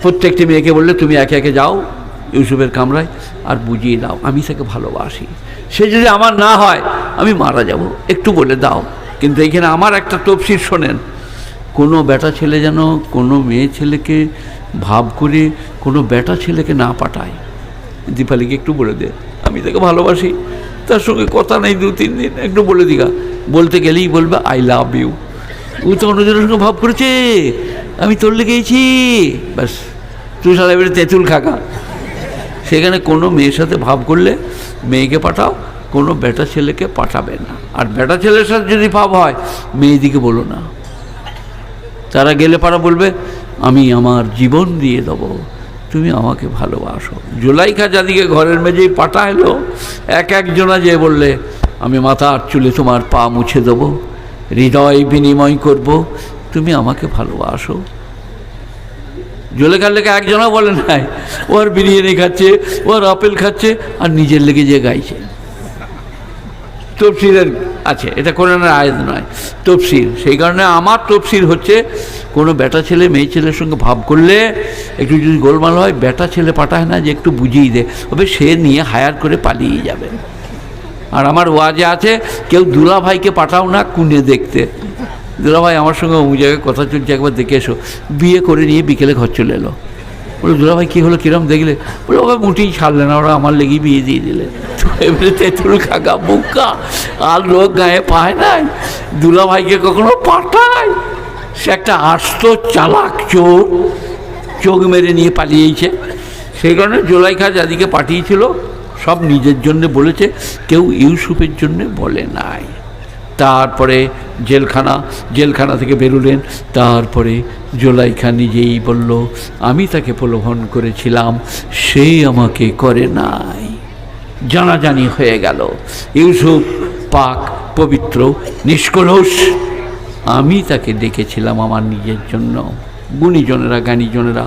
প্রত্যেকটি মেয়েকে বললে তুমি একে একে যাও ইউসুফের কামরায় আর বুঝিয়ে দাও আমি তাকে ভালোবাসি, সে যদি আমার না হয় আমি মারা যাব, একটু বলে দাও। কিন্তু এইখানে আমার একটা তফসির শোনেন, কোনো বেটা ছেলে যেন কোনো মেয়ে ছেলেকে ভাব করে কোনো বেটা ছেলেকে না পাঠায়। দীপালিকে একটু বলে দে আমি তাকে ভালোবাসি, তার সঙ্গে কথা নেই 2-3 দিন, একটু বলে দিগা। বলতে গেলেই বলবে আই লাভ ইউ। ও তো অন্যজনের সঙ্গে ভাব করেছে আমি তোর লেগেছি, ব্যাস তুই সারা এবারে তেঁতুল খাকা। সেখানে কোনো মেয়ের সাথে ভাব করলে মেয়েকে পাঠাও, কোনো বেটা ছেলেকে পাঠাবে না। আর বেটা ছেলের সাথে যদি ভাব হয় মেয়েদিকে বলো না, তারা গেলে পারা বলবে আমি আমার জীবন দিয়ে দেবো, তুমি আমাকে ভালোবাসো। জুলাইখা যাদিকে ঘরের মেঝেই পাঠা এলো, এক একজনা যে বললে আমি মাথার চুলে তোমার পা মুছে দেবো, হৃদয় বিনিময় করব, তুমি আমাকে ভালোবাসো। জুলেখার লেগে একজনা বলে নাই, ও আর বিরিয়ানি খাচ্ছে, ও আর আপেল খাচ্ছে, আর নিজের লেগে যে গাইছে। তফসিরের আছে, এটা কোরআনের আয়াত নয়, তফসির। সেই কারণে আমার তফসির হচ্ছে কোনো বেটা ছেলে মেয়ে ছেলের সঙ্গে ভাব করলে একটু যদি গোলমাল হয়, বেটা ছেলে পাঠায় না যে একটু বুঝিয়ে দে, তবে সে নিয়ে হায়ার করে পালিয়ে যাবে। আর আমার ওয়াজে আছে কেউ দুলা ভাইকে পাঠাও না কুনে দেখতে, দুলা ভাই আমার সঙ্গে অমুক জায়গায় কথা চলছে একবার দেখে এসো। বিয়ে করে নিয়ে বিকেলে ঘর চলে এলো, বলে দুলা ভাই কী হলো কিরম দেখলে? বলে ওরা মুঠেই ছাড়লে না, ওরা আমার লেগেই বিয়ে দিয়ে দিলে। তো এবারে তেঁতুল খাকা বুকা, আর লোক গায়ে পায় নাই, দুলা ভাইকে কখনো পাঠায়? সে একটা আস্ত চালাক চোর, চোখ মেরে নিয়ে পালিয়েছে। সেই কারণে জুলাইখা যাদিকে পাঠিয়েছিল সব নিজের জন্যে বলেছে, কেউ ইউসুফের জন্যে বলে নাই। তারপরে জেলখানা থেকে বেরোলেন। তারপরে জুলাইখা নিজেই বলল আমি তাকে প্রলোভন করেছিলাম, সে আমাকে করে নাই। জানাজানি হয়ে গেল ইউসুফ পাক পবিত্র নিষ্কলুষ, আমি তাকে ডেকেছিলাম আমার নিজের জন্য। গুণীজনেরা জ্ঞানীজনেরা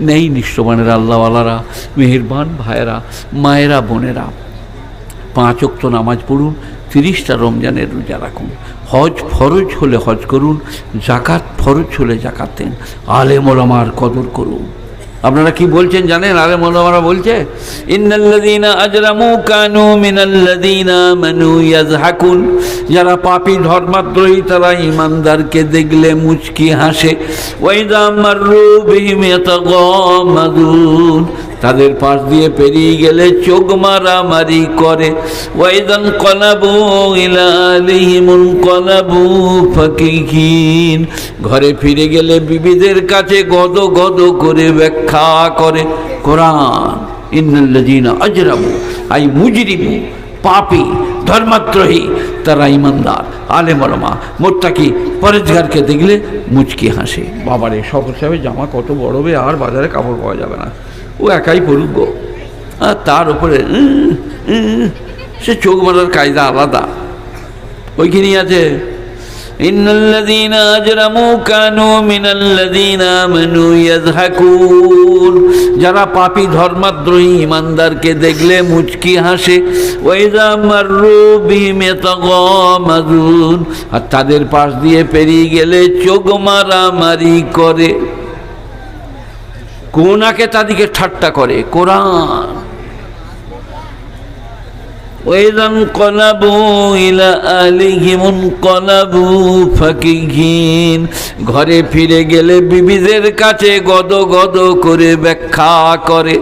নেই নিষ্ঠবানেরা আল্লাহওয়ালারা মেহেরবান ভাইয়েরা মায়েরা বোনেরা, 5 ওয়াক্ত নামাজ পড়ুন, 30টা রমজানের রোজা রাখুন, হজ ফরজ হলে হজ করুন, জাকাত ফরজ হলে জাকাত দেন, আলেম ওলামার কদর করুন। আপনারা কি বলছেন জানেন? আলেম ওলামারা বলছে ইন্নাল্লাযীনা আজরামু কানু মিনাল্লাযীনা আমানু ইয়াযহাকুন, যারা পাপী ধর্মাদ্রোহী তারা ইমানদারকে দেখলে মুচকি হাসে। ওয়া ইযা মাররু বিহিম ইয়াতাগামাদুন, তাদের পাশ দিয়ে পেরিয়ে গেলে চোখ মারামারি করে। ওয়াইদান কলাবু ইলা আলিহিমুন কলাবু ফাকিহিন, ঘরে ফিরে গেলে বিবিদের কাছে গদ গদ করে ব্যাখ্যা করে কোরআন। ইন্নাল্লাযীনা আজরামু আই মুজরিমু, পাপী ধর্মাদ্রোহী তারা ইমানদার আলেম ওলামা মুত্তাকি পরেজগারকে দেখলে মুচকি হাসে। বাবারে শফর সাহেবের জামা কত বড় হবে, আর বাজারে কাপড় পাওয়া যাবে না, ও একাই পড়ুক গো। আর তার উপরে সে চোখ মারার কায়দা আলাদা। ওইখানেই আছে ইন্নাল্লাযীনা আজরামু কানু মিনাল্লাযীনা আমানু ইয়াযহাকুন, যারা পাপী ধর্মাদ্রোহী ইমানদারকে দেখলে মুচকি হাসে। ওয়া ইযা মাররু বিহিম ইয়াতাগামাদুন, আর তাদের পাশ দিয়ে পেরিয়ে গেলে চোখ মারামারি করে। কোনাকে তাদিকে ঠাট্টা করে কোরআন। ওয়াইদান কলাবু ইলা আলিহিমুন কলাবু ফাকিহিন, ঘরে ফিরে গেলে বিবিদের কাছে গদ গদ করে ব্যাখ্যা করে।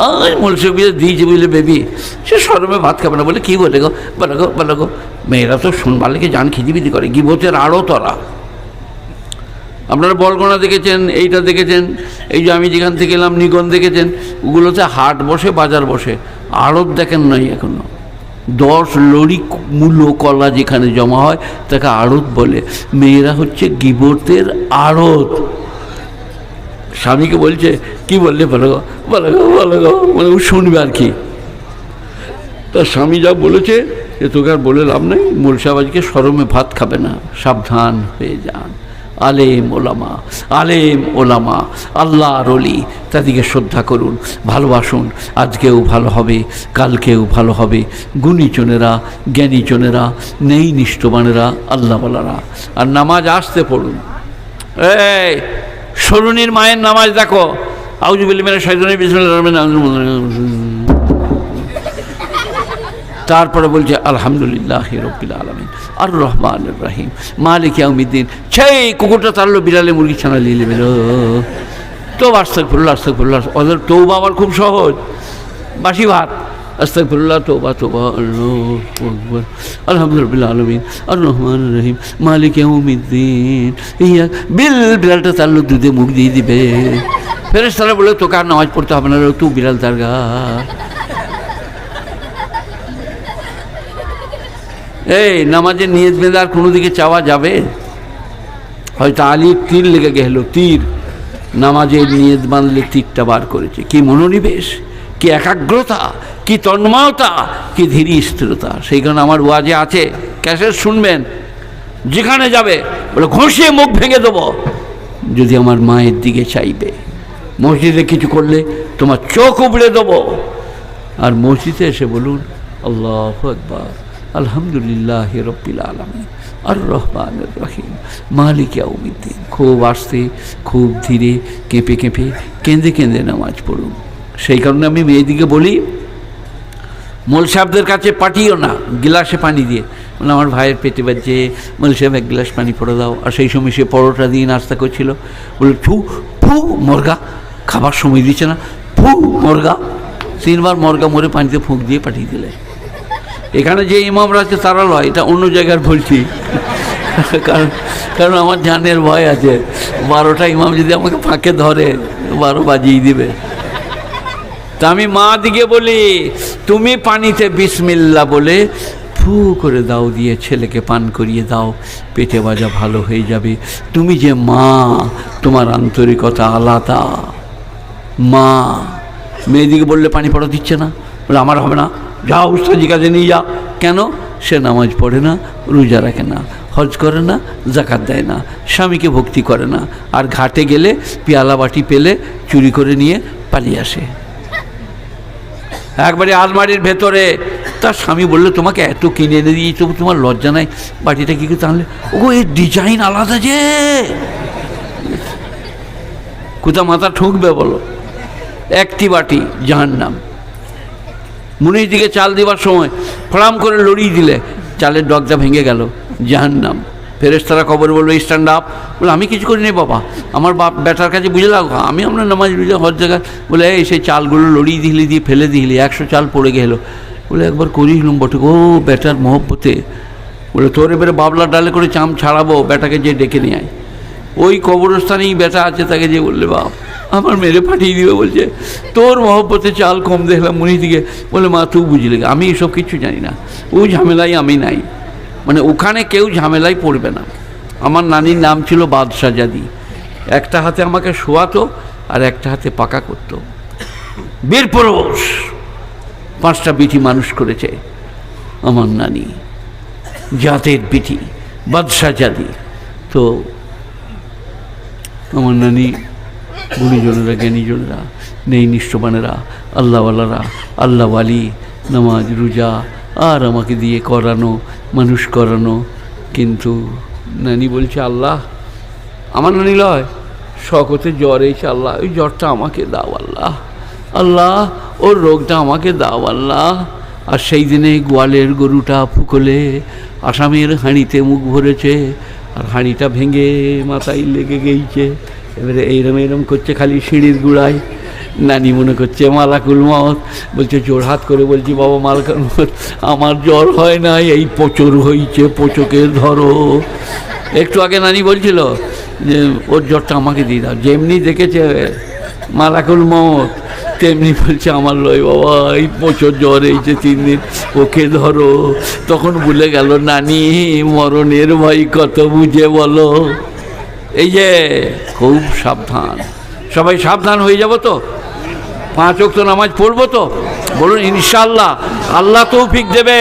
আর মুলসিফ দিয়েছে বুঝলে বেবি, সে শরমে ভাত খাবে না বলে কি বলে গো, বলো গো মেয়েরা তো শুনবার লেগে জান খিদিবিদি করে, গিবতের আড়ো তরা। আপনারা বলগোনা দেখেছেন, এইটা দেখেছেন, এই যে আমি যেখান থেকে এলাম নিগন দেখেছেন, ওগুলোতে হাট বসে বাজার বসে, আড়ত দেখেন নাই এখনো। 10 লরি মূলো কলা যেখানে জমা হয় তাকে আড়ত বলে। মেয়েরা হচ্ছে গিবতের আড়ত। স্বামীকে বলছে কি বললে বলো গো, মানে ও শুনবে আর কি। তার স্বামী যা বলেছে যে তোকে আর বলে লাভ নেই, মোল সাহেব আজকে শরমে ভাত খাবে না, সাবধান হয়ে যান। আলেম ওলামা আল্লাহর ওলি, তাদেরকে শ্রদ্ধা করুন, ভালোবাসুন। আজকেও ভালো হবে, কালকেও ভালো হবে। গুণীজনেরা জ্ঞানীজনেরা নেই নিষ্ঠবানেরা আল্লাহওয়ালারা। আর নামাজ আসতে পড়ুন। এই সরুনির মায়ের নামাজ দেখো, আউযু বিল্লাহি মিনাশ শাইতানির বিসমিল্লাহির রহমানির রহিম। তারপরে বলছে আলহামদুলিল্লাহি রাব্বিল আলামিন আর রহমানির রহিম মালিক ইয়াউমিদ্দিন। সেই কুকুরটা তাড়লো, বিড়ালে মুরগি ছানা লিলে বেরো। তো আস্তাগফিরুল্লাহ আস্তাগফিরুল্লাহ। ওদের তওবা আমার খুব সহজ, বাসি ভাত। আস্তাগফিরুল্লাহ, তওবা তওবা, আল্লাহু আকবার, আলহামদুলিল্লাহি আলামিন আর রহমানির রহিম মালিক ইয়াউমিদ্দিন। ইয়া বিড়ালটা তাড়লো, দুধে মুখ দিয়ে দিবে। ফেরেশতারা বলে তোকে আর নামাজ পড়তে হবে না, তুই বিড়াল তারগা। এই নামাজের নিয়ত বেঁধে আর কোনো দিকে চাওয়া যাবে? হয়তো আলীর তীর লেগে গেল, তীর। নামাজের নিয়ত বাঁধলে তীরটা বার করেছে। কি মনোনিবেশ, কি একাগ্রতা, কি তন্ময়তা, কি ধীর স্থিরতা। সেই কারণে আমার ওয়াজে আছে, ক্যাসেট শুনবেন, যেখানে যাবে বলে ঘষিয়ে মুখ ভেঙে দেবো যদি আমার মায়ের দিকে চাইবে। মসজিদে কিছু করলে তোমার চোখ উবড়ে দেবো। আর মসজিদে এসে বলুন আল্লাহু আকবার, আলহামদুলিল্লাহি রাব্বিল আলামিন আর রহমানির রহিম মালিক ইয়াউমিদ্দিন। খুব আস্তে, খুব ধীরে, কেঁপে কেঁপে, কেঁদে কেঁদে নামাজ পড়ুন। সেই কারণে আমি মেয়েদিকে বলি, মোল সাহেবদের কাছে পাঠিও না গিলাসে পানি দিয়ে। মানে আমার ভাইয়ের পেটে বাজছে, মোল সাহেব এক গ্লাস পানি পড়ে দাও। আর সেই সময় সে পরোটা দিয়ে নাস্তা করছিল। বলে ফু ফু মর্গা, খাবার সময় দিচ্ছে না, ফু মর্গা। 3 বার মর্গা মরে পানিতে ফুঁক দিয়ে পাঠিয়ে দিলে। এখানে যে ইমামরা আছে তারা লয়, এটা অন্য জায়গার বলছি। কারণ আমার জানের ভয় আছে, 12টা ইমাম যদি আমাকে ফাঁকে ধরে 12 বাজিয়ে দিবে। তা আমি মা দিকে বলি, তুমি পানিতে বিসমিল্লাহ বলে ফু করে দাও, দিয়ে ছেলেকে পান করিয়ে দাও, পেটে বাজা ভালো হয়ে যাবে। তুমি যে মা, তোমার আন্তরিকতা আলাদা। মা মেয়েদিকে বললে পানি পড়া দিচ্ছে না, বলে আমার হবে না, যাও উস্তাজি কাজে নিয়ে যাও। কেন? সে নামাজ পড়ে না, রোজা রাখে না, হজ করে না, জাকাত দেয় না, স্বামীকে ভক্তি করে না। আর ঘাটে গেলে পেয়ালা বাটি পেলে চুরি করে নিয়ে পালিয়ে আসে। একবারে আলমারির ভেতরে তার স্বামী বললে তোমাকে এত কিনে এনে দিয়েছি, তবু তোমার লজ্জা নাই, বাটিটা কী করে তাহলে? ও এর ডিজাইন আলাদা যে, কোথা মাথা ঠুকবে বলো? একটি বাটি জাহান্নাম। মুনির দিকে চাল দেওয়ার সময় ফড়াম করে লড়িয়ে দিলে চালের ডগটা ভেঙে গেল, জাহান্নাম। ফেরেশতারা কবরে বলবে স্ট্যান্ড আপ। বলে আমি কিছু করি নি বাবা, আমার বাপ বেটার কাছে বুঝে লাগো, আমি আমরা নামাজ রোজা হজ জায়গায়। বলে এই সেই চালগুলো লড়িয়ে দিলি, দিয়ে ফেলে দিলি, 100 চাল পড়ে গেল। বলে একবার করিলাম বটে, ও বেটার মহব্বতে। বলে তোর এবারে বাবলা ডালে করে চাম ছাড়াবো, বেটাকে যে ডেকে নিয়ে আয়। ওই কবরস্থানেই বেটা আছে, তাকে যে বললে বাপ আমার মেরে পাঠিয়ে দিবে। বলছে তোর মহব্বতে চাল কম দেখলাম মুনি দিকে। বলে মা তুই বুঝলি, আমি এসব কিছু জানি না, ওই ঝামেলায় আমি নাই। মানে ওখানে কেউ ঝামেলায় পড়বে না। আমার নানির নাম ছিল বাদশাহ জাদি। একটা হাতে আমাকে শোয়াতো আর একটা হাতে পাকা করতো। বীরপুরুষ, 5টা বিটি মানুষ করেছে আমার নানি, জাতের বিটি, বাদশাহ জাদি। তো আমার নানি গুণীজনেরা, জ্ঞানীজনেরা, নেই নিষ্ঠবানেরা, আল্লাহওয়ালারা, আল্লাহওয়ালি, নামাজ রোজা আর আমাকে দিয়ে করানো, মানুষ করানো। কিন্তু নানি বলছে আল্লাহ, আমার নানি লয়, শকতে জ্বর এসে আল্লাহ ওই জ্বরটা আমাকে দাও আল্লাহ, আল্লাহ ওর রোগটা আমাকে দাও আল্লাহ। আর সেই দিনে গোয়ালের গরুটা ফুকলে আসামের হাঁড়িতে মুখ ভরেছে, আর হাঁড়িটা ভেঙে মাথায় লেগে গেইছে। এবারে এইরম করছে খালি সিঁড়ির গুড়ায়। নানি মনে করছে মালাকুল মত, বলছে জোড়হাত করে বলছি বাবা মালাকুল মত, আমার জ্বর হয় না, এই পোচর হয়েছে, পোচকের ধরো। একটু আগে নানি বলছিল যে ওর জ্বরটা আমাকে দিয়ে দাও। যেমনি দেখেছে মালাকুল মত তেমনি বলছে আমার লয় বাবা, এই প্রচুর জ্বর হয়েছে 3 দিন, ওকে ধরো। তখন ভুলে গেল নানি মরণের ভয় কত বুঝে বলো। এই যে খুব সাবধান, সবাই সাবধান হয়ে যাব তো, 5 ওয়াক্ত নামাজ পড়বো তো, বলুন ইনশাআল্লাহ। আল্লাহ তৌফিক দেবে।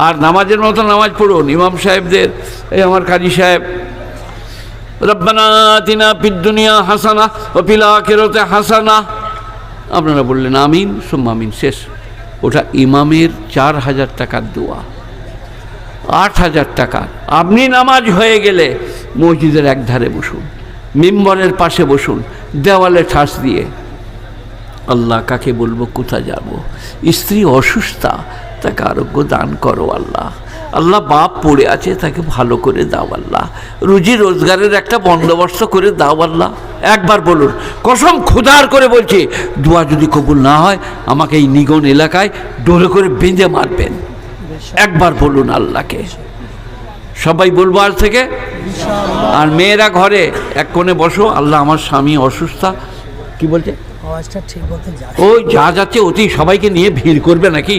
আর নামাজের মতো নামাজ পড়ুন। ইমাম সাহেবদের, এই আমার কাজী সাহেব, রব্বানা আতিনা ফিদ দুনিয়া হাসানা ওয়া ফিল আখিরাতি হাসানা, আপনারা বললেন আমিন সুম্মা আমিন, শেষ। ওটা ইমামের 4000 টাকার দোয়া, 8000 টাকা। আপনি নামাজ হয়ে গেলে মসজিদের এক ধারে বসুন, মিম্বরের পাশে বসুন, দেওয়ালে ঠাস দিয়ে আল্লাহ কাকে বলবো, কোথা যাব? স্ত্রী অসুস্থা, তাকে আরোগ্য দান করো আল্লাহ। আল্লাহ বাপ পড়ে আছে, তাকে ভালো করে দাও আল্লাহ। রুজি রোজগারের একটা বন্দোবস্ত করে দাও আল্লাহ। একবার বলুন, কসম খোদার করে বলছি, দোয়া যদি কবুল না হয় আমাকে এই নিগন এলাকায় ডোরে করে বেঁধে মারবেন। একবার বলুন আল্লাহকে। সবাই বলবো আজ থেকে। আর মেয়েরা ঘরে এক কোণে বসো, আল্লাহ আমার স্বামী অসুস্থা, কি বলছে ওই যা যাচ্ছে ওতেই সবাইকে নিয়ে ভিড় করবে নাকি?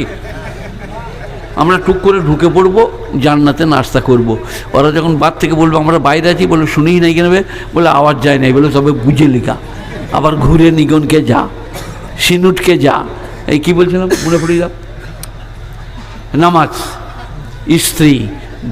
আমরা টুক করে ঢুকে পড়বো, জান্নাতে নাস্তা করব। ওরা যখন বাদ থেকে বলবো আমরা বাইরে আছি, বলে শুনেই নাই কেন, বলে আওয়াজ যায় নাই, বলে তবে বুঝে লিখা। আবার ঘুরে নিগনকে যা, সিনুটকে যা, এই কি বলছিলাম মনে পড়ে যা, নামাজ। স্ত্রী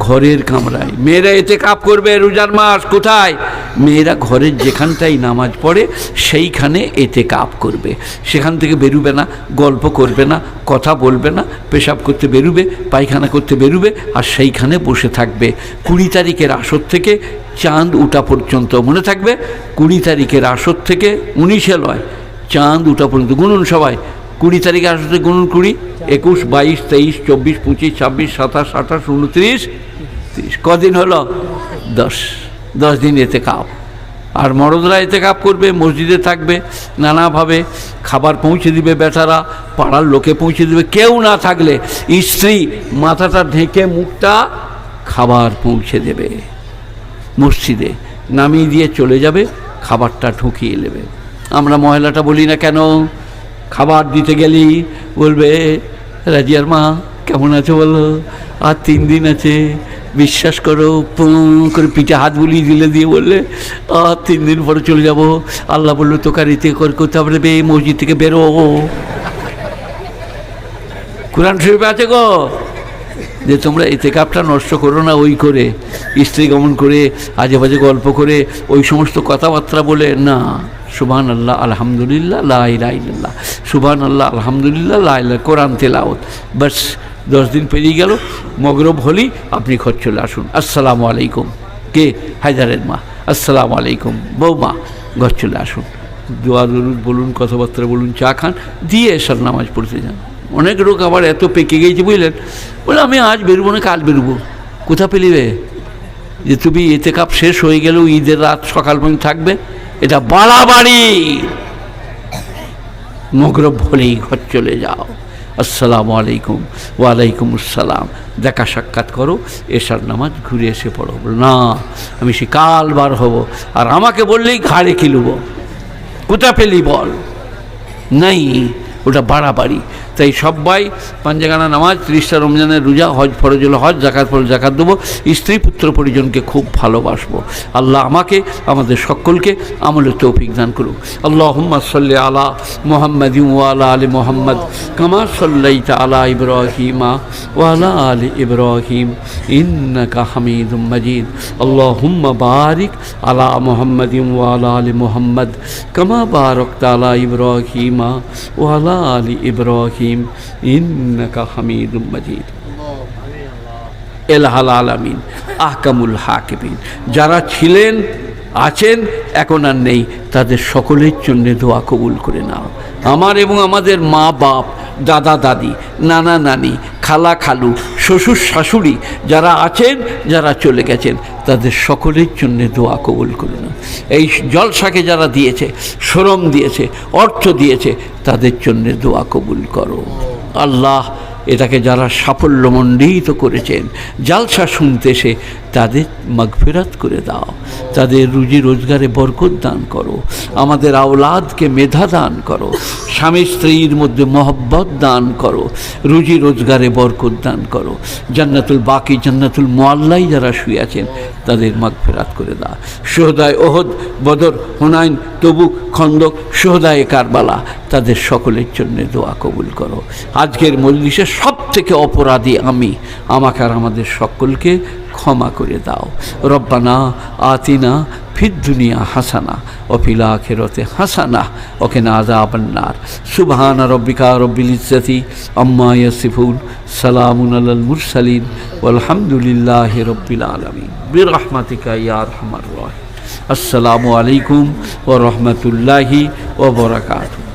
ঘরের কামরায়, মেয়েরা ইতিকাফ করবে রোজার মাস। কোথায়? মেয়েরা ঘরের যেখানটাই নামাজ পড়ে সেইখানে ইতিকাফ করবে। সেখান থেকে বেরুবে না, গল্প করবে না, কথা বলবে না, পেশাব করতে বেরুবে, পায়খানা করতে বেরুবে, আর সেইখানে বসে থাকবে। 20 তারিখের আসর থেকে চাঁদ উঠা পর্যন্ত, মনে থাকবে 20 তারিখের আসর থেকে 19-এ নয়, চাঁদ উঠা পর্যন্ত। গুনুন সবাই, 20 তারিখে আসর থেকে গুনুন, 20, 21, 22, 23, 24, 25, 26, 27, 28, 29, 30। কদিন হলো? 10 দিন ইতিকাফ। আর মরদরা ইতিকাফ করবে, মসজিদে থাকবে, নানাভাবে খাবার পৌঁছে দিবে, বেটারা পাড়ার লোকে পৌঁছে দিবে। কেউ না থাকলে স্ত্রী মাথাটা ঢেকে মুখটা খাবার পৌঁছে দেবে, মসজিদে নামিয়ে দিয়ে চলে যাবে, খাবারটা ঢুকিয়ে নেবে। আমরা মহিলাটা বলি না কেন, খাবার দিতে গেলি বলবে রাজিয়ার মা কেমন আছো বলো, আর 3 দিন আছে, বিশ্বাস করো, করে পিঠে হাত বুলিয়ে দিলে, দিয়ে বললে আর 3 দিন পরে চলে যাব। আল্লাহ বললো তোকে আর ইতে করতে হবে, মসজিদ থেকে বেরো। কোরআন শরীফে আছে গো যে তোমরা ইতিকাফটা নষ্ট করো না ওই করে, স্ত্রী গমন করে, আজে বাজে গল্প করে, ওই সমস্ত কথাবার্তা বলে না। সুবহান আল্লাহ আলহামদুলিল্লাহ লা ইলাহা ইল্লাল্লাহ, সুবহান আল্লাহ আলহামদুলিল্লাহ লা ইলাহা, কোরআন তেলাওয়াত, বাস 10 দিন পেরিয়ে গেল। মগরব হলেই আপনি ঘর চলে আসুন, আসসালামু আলাইকুম। কে? হায়দারের মা, আসসালামু আলাইকুম। বৌমা ঘর চলে আসুন, দোয়া দরুদ বলুন, কথাবার্তা বলুন, চা খান, দিয়ে এসার নামাজ পড়তে যান। অনেক লোক আবার এত পেকে গেছে বুঝলেন, বলে আমি আজ বেরোবো না, কাল বেরোবো। কোথা পেলিবে যে তুমি ইতিকাফ শেষ হয়ে গেলেও ঈদের রাত সকাল পর্যন্ত থাকবে? এটা বাড়াবাড়ি। মগরব হলেই ঘর চলে যাও, আসসালামু আলাইকুম, ওয়ালাইকুম আসসালাম, দেখা সাক্ষাৎ করো, এশার নামাজ ঘুরে এসে পড়ো। না আমি সে কাল বার হব, আর আমাকে বললেই ঘাড়ে কিলুব। কোথা পেলি বল? নাই, ওটা বাড়াবাড়ি। তাই সবাই পাঞ্জাগানা নামাজ, 30টা রমজানের রোজা, হজ ফরজ হলো হজ, জাকাত ফরজ জাকাত দেবো, স্ত্রী পুত্র পরিজনকে খুব ভালোবাসবো। আল্লাহ আমাকে আমাদের সকলকে আমলের তৌফিক দান করুক। আল্লাহুম্মা সাল্লি আলা মুহাম্মাদিন ওয়া আলা আলি মুহাম্মদ কামা সাল্লাইতা আলা ইব্রাহিমা ওয়া আলা আলি ইব্রাহিম ইন্নাকা হামিদুম মাজিদ। আল্লাহুম্মা বারিক আলা মুহাম্মাদিন ওয়া আলা আলি মুহাম্মদ কামা বারাকতা আলা ইব্রাহিমা ওয়া আলা আলি ইব্রাহিম ইন্নাকা হামিদুম মাজিদ। এলাহাল আলামিন আহকামুল হাকিমিন। যারা ছিলেন, আছেন, এখন আর নেই, তাদের সকলের জন্য দোয়া কবুল করে নাও। আমার এবং আমাদের মা বাপ, দাদা দাদি, নানা নানি, খালা খালু, শ্বশুর শাশুড়ি যারা আছেন, যারা চলে গেছেন, তাদের সকলের জন্য দোয়া কবুল করে নাও। এই জলসাকে যারা দিয়েছে, শ্রম দিয়েছে, অর্থ দিয়েছে, তাদের জন্য দোয়া কবুল করো আল্লাহ। এটাকে যারা সাফল্যমণ্ডিত করেছেন, জালসা শুনতে এসে, তাদের মাগফিরাত করে দাও, তাদের রুজি রোজগারে বরকত দান করো, আমাদের আওলাদকে মেধা দান করো, স্বামী স্ত্রীর মধ্যে মহব্বত দান করো, রুজি রোজগারে বরকত দান করো। জান্নাতুল বাকি, জান্নাতুল মুআল্লাই যারা শুয়ে আছেন, তাদের মাগফিরাত করে দাও। শুহাদায়ে ওহদ, বদর, হুনাইন, তবুক, খন্দক, শুহাদায়ে কারবালা, তাদের সকলের জন্য দোয়া কবুল করো। আজকের মজলিসে সব থেকে অপরাধী আমি, আমাকে আর আমাদের সকলকে ক্ষমা করে দাও। রব্বানা আতিনা ফিদ দুনিয়া হাসানা ওয়া ফিল আখিরাতি হাসানা ওয়া কিনা আযাবান নার। সুবহানা রাব্বিকা রাব্বিল ইজ্জাতি আম্মা ইয়াসিফুন, সালামুন আলাল মুরসালিন, ওয়ালহামদুলিল্লাহি রাব্বিল আলামিন। বিরহমাতিকা ইয়া আরহামার রাহিম। আসসালামু আলাইকুম ওয়া রাহমাতুল্লাহি ওয়া বারাকাতুহু।